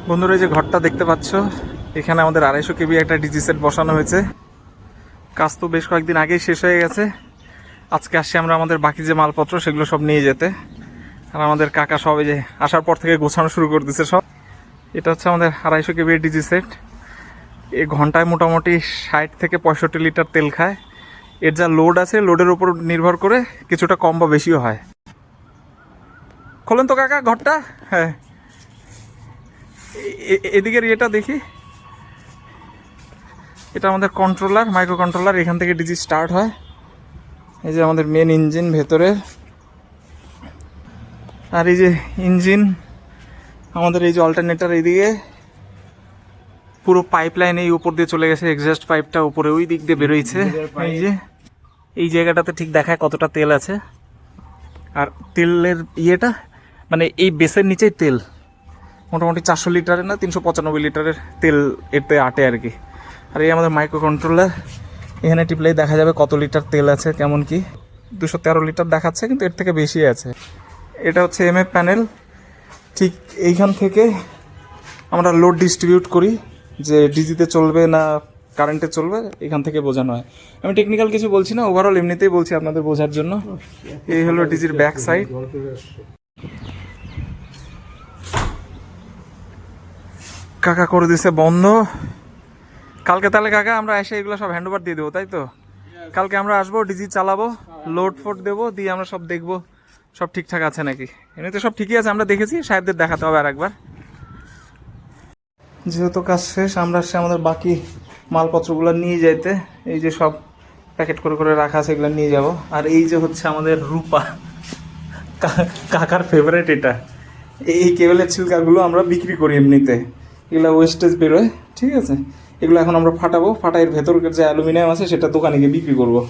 বন্ধুরা, এই যে ঘরটা দেখতে পাচ্ছ, এখানে আমাদের 250 কেবি একটা ডিজি সেট বসানো হয়েছে। কাজ তো বেশ কয়েকদিন আগেই শেষ হয়ে গেছে। আজকে আসছি আমরা আমাদের বাকি যে মালপত্র সেগুলো সব নিয়ে যেতে। আর আমাদের কাকা সব এই যে আসার পর থেকে গোছানো শুরু করে দিচ্ছে সব। এটা হচ্ছে আমাদের 250 কেবি ডিজি সেট। এই ঘন্টায় মোটামুটি 60 থেকে 65 লিটার তেল খায়। এর যা লোড আছে, লোডের উপর নির্ভর করে কিছুটা কম বা বেশিও হয়। খোলেন তো কাকা ঘরটা। হ্যাঁ, এদিকের ইয়েটা দেখি। এটা আমাদের কন্ট্রোলার, মাইক্রো কন্ট্রোলার। এখান থেকে ডিজি স্টার্ট হয়। এই যে আমাদের মেন ইঞ্জিন ভেতরে, আর এই যে ইঞ্জিন আমাদের এই যে অল্টারনেটার এইদিকে পুরো পাইপ লাইন এই উপর দিয়ে চলে গেছে। এক্সস্ট পাইপটা উপরে ওই দিক দিয়ে বেরোইছে। এই যে এই জায়গাটাতে ঠিক দেখায় কতটা তেল আছে। আর তেলের ইয়েটা মানে এই বেসের নিচেই তেল মোটামুটি 400 লিটারের না 395 লিটারের তেল এতে আটে আর কি। আর এই আমাদের মাইক্রো কন্ট্রোলার, এখানে টিপলেই দেখা যাবে কত লিটার তেল আছে, কেমন কি 213 লিটার দেখাচ্ছে, কিন্তু এর থেকে বেশি আছে। এটা হচ্ছে এমএফ প্যানেল। ঠিক এইখান থেকে আমরা লোড ডিস্ট্রিবিউট করি, যে ডিজিতে চলবে না কারেন্টে চলবে, এখান থেকে বোঝানো হয়। আমি টেকনিক্যাল কিছু বলছি না, ওভারঅল এমনিতেই বলছি আপনাদের বোঝার জন্য। এই হলো ডিজির ব্যাক সাইড। কাকা করে দিছে বন্ধ। কালকে তাহলে কাকা আমরা এসে এগুলো সব হ্যান্ড ওভার দিয়ে দেবো, তাই তো? কালকে আমরা আসবো, ডিজি চালাবো, লোড ফোড দেবো, দিয়ে আমরা সব দেখবো সব ঠিকঠাক আছে নাকি। এমনিতে সব ঠিকই আছে, আমরা দেখেছি, সাহেবদের দেখাতে হবে আর একবার। যেহেতু কাজ শেষ, আমরা আসছি আমাদের বাকি মালপত্রগুলো নিয়ে যাইতে। এই যে সব প্যাকেট করে করে রাখা আছে, এগুলো নিয়ে যাব। আর এই যে হচ্ছে আমাদের রূপা, কাকার ফেভারিট। এটা এই কেবেলের ছিলকাগুলো আমরা বিক্রি করি এমনিতে, এগুলো ওয়েস্টেজ বেরোয়, ঠিক আছে? এগুলো এখন আমরা ফাটাবো, ফাটাইয়ের ভেতরকার যে অ্যালুমিনিয়াম আছে সেটা দোকানে গিয়ে বিক্রি করবো।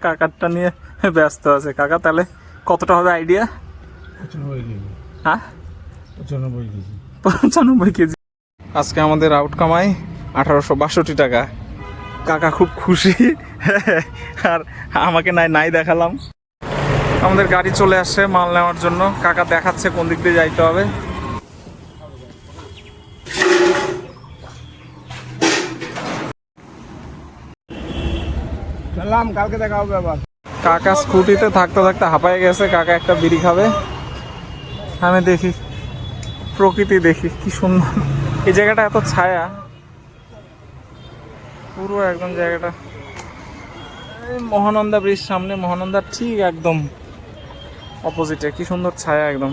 কাকারটা নিয়ে ব্যস্ত আছে কাকা। তাহলে কতটা হবে আইডিয়া? 95 কেজি। হ্যাঁ, 95 কেজি। 95 কেজি। আজকে আমাদের আউট কামাই 1862 টাকা। কাকা খুব খুশি। আর আমাকে নাই দেখালাম। আমাদের গাড়ি চলে আসছে মাল নেওয়ার জন্য। কাকা দেখাচ্ছে কোন দিক দিয়ে যাইতে হবে। কালকে দেখা হবে আবার। কাকা স্কুটিতে থাকতে থাকতে হাঁপায় গেছে। কাকা একটা বিড়ি খাবে। আমি দেখি, প্রকৃতি দেখি কি সুন্দর। এই জায়গাটা এত ছায়া, পুরো একদম জায়গাটা। মহানন্দা ব্রিজ সামনে, মহানন্দার ঠিক একদম অপোজিটে কি সুন্দর ছায়া একদম।